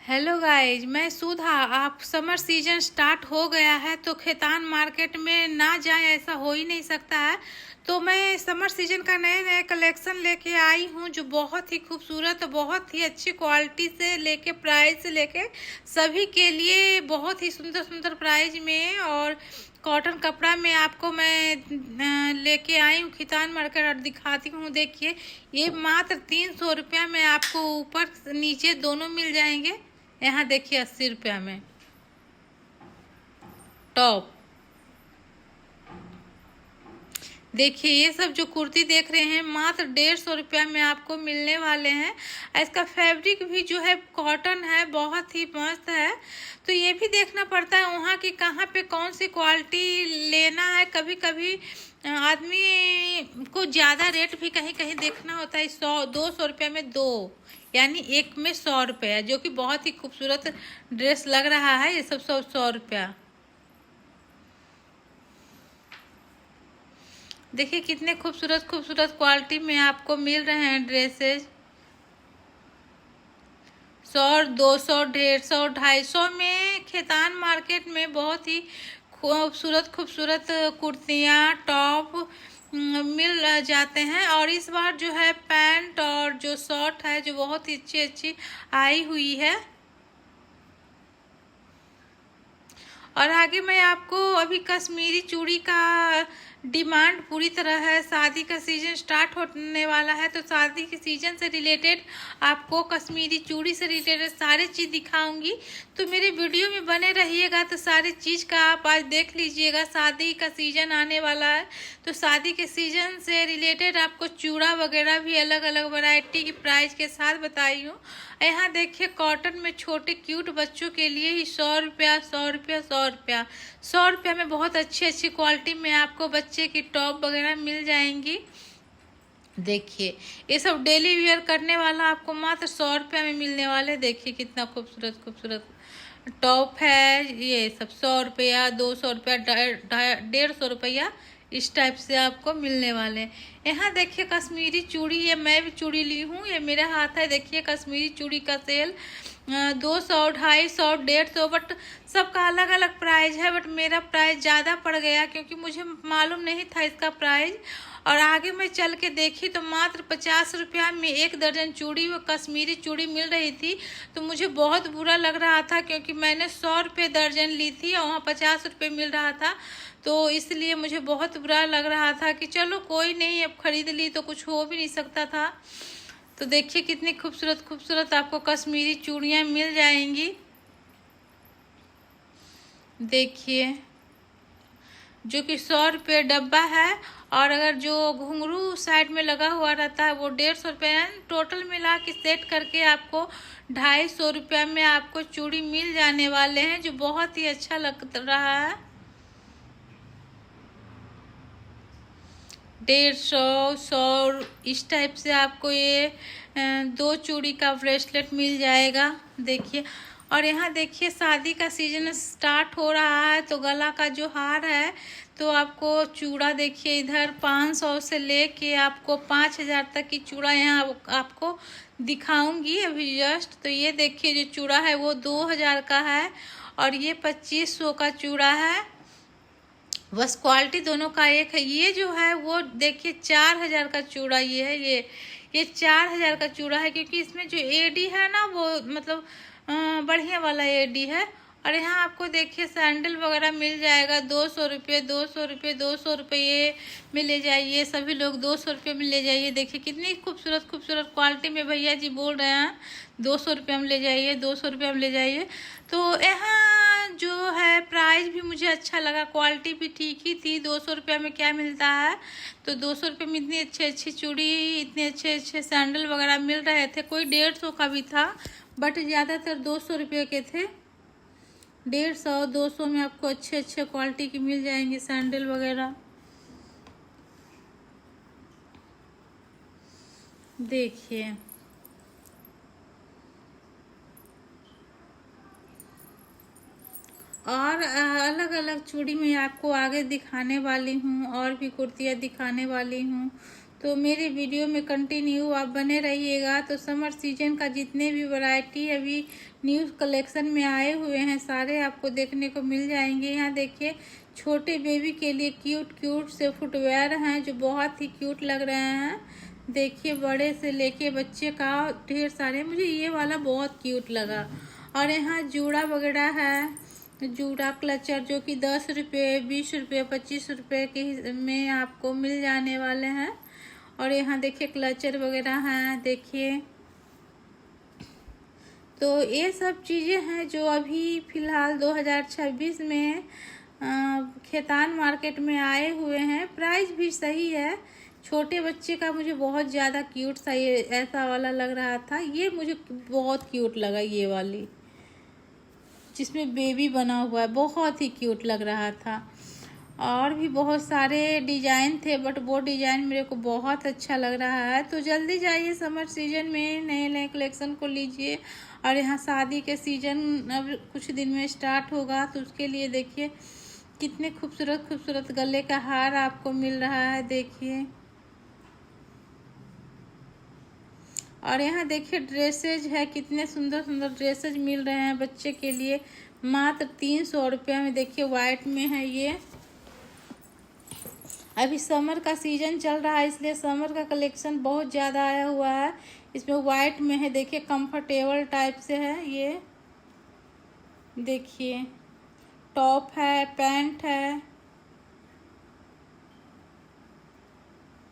Hello guys, मैं सुधा। आप summer season start हो गया है तो खेतान मार्केट में ना जाएं ऐसा हो ही नहीं सकता है। तो मैं समर सीजन का नए नए कलेक्शन लेके आई हूँ जो बहुत ही खूबसूरत, बहुत ही अच्छी क्वालिटी से लेके प्राइस से लेके सभी के लिए बहुत ही सुंदर सुंदर प्राइस में और कॉटन कपड़ा में आपको मैं लेके आई हूँ खितान मार्केट और दिखाती हूँ। देखिए, ये मात्र 300 रुपया में आपको ऊपर नीचे दोनों मिल जाएंगे। यहाँ देखिए 80 रुपया में टॉप। देखिए, ये सब जो कुर्ती देख रहे हैं मात्र 150 रुपया में आपको मिलने वाले हैं। इसका फैब्रिक भी जो है कॉटन है, बहुत ही मस्त है। तो ये भी देखना पड़ता है वहाँ की कहाँ पे कौन सी क्वालिटी लेना है। कभी कभी आदमी को ज़्यादा रेट भी कहीं कहीं देखना होता है। 100-200 रुपये में दो, यानी एक में 100 रुपया, जो कि बहुत ही खूबसूरत ड्रेस लग रहा है। ये सब 100 रुपया। देखिए कितने खूबसूरत खूबसूरत क्वालिटी में आपको मिल रहे हैं ड्रेसेस। 100, 200, 150, 250 में खेतान मार्केट में बहुत ही खूबसूरत खूबसूरत कुर्तियाँ, टॉप मिल जाते हैं। और इस बार जो है पैंट और जो शर्ट है जो बहुत ही अच्छी अच्छी आई हुई है। और आगे मैं आपको अभी कश्मीरी चूड़ी का डिमांड पूरी तरह है। शादी का सीजन स्टार्ट होने वाला है तो शादी के सीजन से रिलेटेड आपको कश्मीरी चूड़ी से रिलेटेड सारी चीज़ दिखाऊंगी। तो मेरे वीडियो में बने रहिएगा तो सारी चीज़ का आप आज देख लीजिएगा। शादी का सीजन आने वाला है तो शादी के सीजन से रिलेटेड आपको चूड़ा वगैरह भी अलग अलग वैरायटी की प्राइस के साथ बताई हूँ। यहाँ देखिए कॉटन में छोटे क्यूट बच्चों के लिए ही 100 रुपया, 100 रुपया, 100 रुपया। 100 रुपया में बहुत अच्छी अच्छी क्वालिटी में आपको बच्चे की टॉप वगैरह मिल जाएंगी। देखिए, ये सब डेली वेयर करने वाला आपको मात्र 100 रुपया में मिलने वाले। देखिए कितना खूबसूरत खूबसूरत टॉप है। ये सब 100 रुपया, 200 रुपया, 150 रुपया, इस टाइप से आपको मिलने वाले हैं। यहाँ देखिए कश्मीरी चूड़ी, ये मैं भी चूड़ी ली हूँ, ये मेरा हाथ है। देखिए कश्मीरी चूड़ी का सेल 200, 250, 150, बट सबका अलग अलग प्राइस है। बट मेरा प्राइस ज़्यादा पड़ गया क्योंकि मुझे मालूम नहीं था इसका प्राइस। और आगे मैं चल के देखी तो मात्र 50 रुपया में 1 दर्जन चूड़ी, वो कश्मीरी चूड़ी मिल रही थी। तो मुझे बहुत बुरा लग रहा था क्योंकि मैंने 100 रुपये दर्जन ली थी और वहाँ 50 रुपये मिल रहा था। तो इसलिए मुझे बहुत बुरा लग रहा था कि चलो कोई नहीं, अब खरीद ली तो कुछ हो भी नहीं सकता था। तो देखिए कितनी खूबसूरत खूबसूरत आपको कश्मीरी चूड़ियाँ मिल जाएंगी। देखिए, जो कि 100 रुपये डब्बा है। और अगर जो घुंघरू साइड में लगा हुआ रहता है वो 150 रुपये है। टोटल मिला के सेट करके आपको 250 रुपया में आपको चूड़ी मिल जाने वाले हैं, जो बहुत ही अच्छा लग रहा है। 150, 100, इस टाइप से आपको ये 2 चूड़ी का ब्रेसलेट मिल जाएगा। देखिए, और यहाँ देखिए शादी का सीजन स्टार्ट हो रहा है तो गला का जो हार है तो आपको चूड़ा देखिए इधर 500 से लेके आपको 5000 तक की चूड़ा यहाँ आपको दिखाऊंगी अभी जस्ट। तो ये देखिए जो चूड़ा है वो 2000 का है और ये 2500 का चूड़ा है। बस क्वालिटी दोनों का एक है। ये जो है वो देखिए 4000 का चूड़ा ये है। ये 4000 का चूड़ा है क्योंकि इसमें जो एडी है ना वो मतलब बढ़िया वाला एडी है। और यहाँ आपको देखिए सैंडल वगैरह मिल जाएगा 200 रुपये, 200 रुपये, 200 रुपये में ले जाइए। सभी लोग 200 रुपये में ले जाइए। देखिए कितनी खूबसूरत खूबसूरत क्वालिटी में भैया जी बोल रहे हैं 200 रुपये में ले जाइए, 200 रुपये में ले जाइए। तो यहाँ जो है प्राइस भी मुझे अच्छा लगा, क्वालिटी भी ठीक ही थी। 200 रुपये में क्या मिलता है, तो 200 रुपये में इतनी अच्छी अच्छी चूड़ी, इतने अच्छे अच्छे सैंडल वगैरह मिल रहे थे। कोई 150 का भी था बट ज़्यादातर 200 रुपये के थे। 150, 200 में आपको अच्छे अच्छे क्वालिटी की मिल जाएंगे सैंडल वगैरह। देखिए और अलग अलग चूड़ी में आपको आगे दिखाने वाली हूँ और भी कुर्तियाँ दिखाने वाली हूँ। तो मेरे वीडियो में कंटिन्यू आप बने रहिएगा। तो समर सीजन का जितने भी वैरायटी अभी न्यू कलेक्शन में आए हुए हैं सारे आपको देखने को मिल जाएंगे। यहाँ देखिए छोटे बेबी के लिए क्यूट क्यूट से फुटवेयर हैं जो बहुत ही क्यूट लग रहे हैं। देखिए बड़े से लेके बच्चे का ढेर सारे, मुझे ये वाला बहुत क्यूट लगा। और यहाँ जूड़ा वगैरह है, जूड़ा क्लचर जो कि 10 रुपये 20 रुपये 25 रुपये के में आपको मिल जाने वाले हैं। और यहाँ देखिए क्लचर वगैरह हैं देखिए। तो ये सब चीज़ें हैं जो अभी फ़िलहाल 2026 में खेतान मार्केट में आए हुए हैं। प्राइस भी सही है। छोटे बच्चे का मुझे बहुत ज़्यादा क्यूट सा ये ऐसा वाला लग रहा था, ये मुझे बहुत क्यूट लगा। ये वाली जिसमें बेबी बना हुआ है बहुत ही क्यूट लग रहा था। और भी बहुत सारे डिज़ाइन थे बट वो डिज़ाइन मेरे को बहुत अच्छा लग रहा है। तो जल्दी जाइए समर सीजन में नए नए कलेक्शन को लीजिए। और यहाँ शादी के सीजन अब कुछ दिन में स्टार्ट होगा तो उसके लिए देखिए कितने खूबसूरत खूबसूरत गले का हार आपको मिल रहा है देखिए। और यहाँ देखिए ड्रेसेज है, कितने सुंदर सुंदर ड्रेसेज मिल रहे हैं बच्चे के लिए मात्र 300 रुपये में। देखिए वाइट में है ये। अभी समर का सीजन चल रहा है इसलिए समर का कलेक्शन बहुत ज़्यादा आया हुआ है। इसमें वाइट में है देखिए, कंफर्टेबल टाइप से है ये। देखिए टॉप है, पैंट है।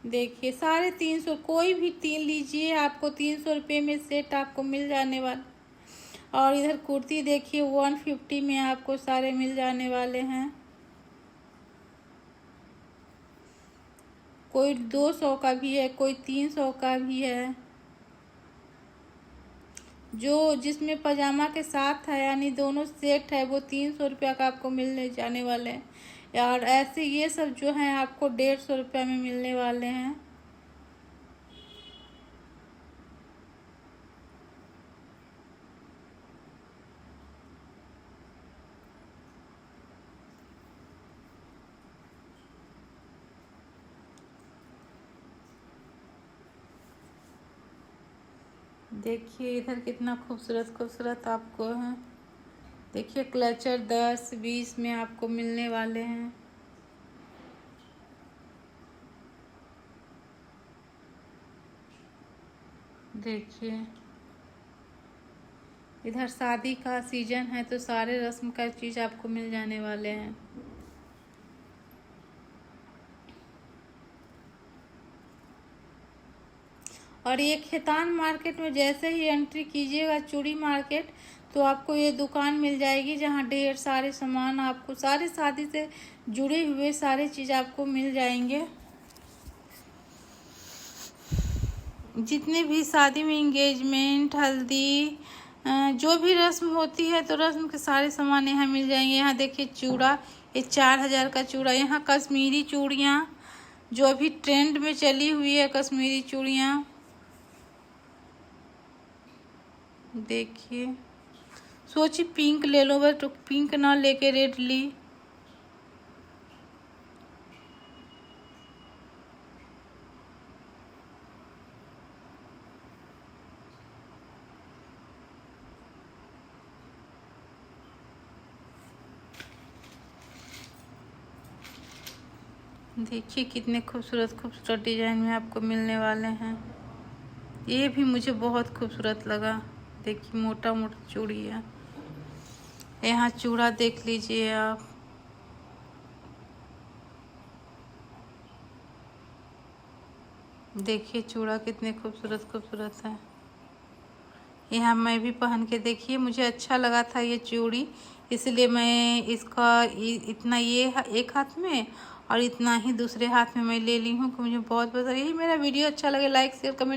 देखिए 350, कोई भी 3 लीजिए आपको 300 रुपये में सेट आपको मिल जाने वाला। और इधर कुर्ती देखिए 150 में आपको सारे मिल जाने वाले हैं। कोई 200 का भी है, कोई 300 का भी है। जो जिसमें पजामा के साथ है यानी दोनों सेट है वो 300 रुपये का आपको मिलने जाने वाले हैं। और ऐसे ये सब जो हैं आपको 150 रुपये में मिलने वाले हैं। देखिए इधर कितना खूबसूरत खूबसूरत आपको है। देखिए क्लचर 10-20 में आपको मिलने वाले हैं। देखिए इधर शादी का सीजन है तो सारे रस्म का चीज़ आपको मिल जाने वाले हैं। और ये खेतान मार्केट में जैसे ही एंट्री कीजिएगा चूड़ी मार्केट तो आपको ये दुकान मिल जाएगी जहाँ ढेर सारे सामान आपको सारे शादी से जुड़े हुए सारे चीज़ आपको मिल जाएंगे। जितने भी शादी में इंगेजमेंट हल्दी जो भी रस्म होती है तो रस्म के सारे सामान यहाँ मिल जाएंगे। यहाँ देखिए चूड़ा, ये 4000 का चूड़ा। यहाँ कश्मीरी चूड़ियाँ जो अभी ट्रेंड में चली हुई है, कश्मीरी चूड़ियाँ देखिए। सोची पिंक ले लो बट पिंक ना लेके रेड ली। देखिए कितने खूबसूरत खूबसूरत डिजाइन में आपको मिलने वाले हैं। ये भी मुझे बहुत खूबसूरत लगा। देखिए मोटा मोटा चूड़ी है। यहाँ चूड़ा देख लीजिए आप। देखिए चूड़ा कितने खूबसूरत खूबसूरत है। यहाँ मैं भी पहन के देखिए मुझे अच्छा लगा था ये चूड़ी, इसलिए मैं इसका इतना ये एक हाथ में और इतना ही दूसरे हाथ में मैं ले ली हूँ कि मुझे बहुत पसंद। यही मेरा वीडियो अच्छा लगे लाइक शेयर कमेंट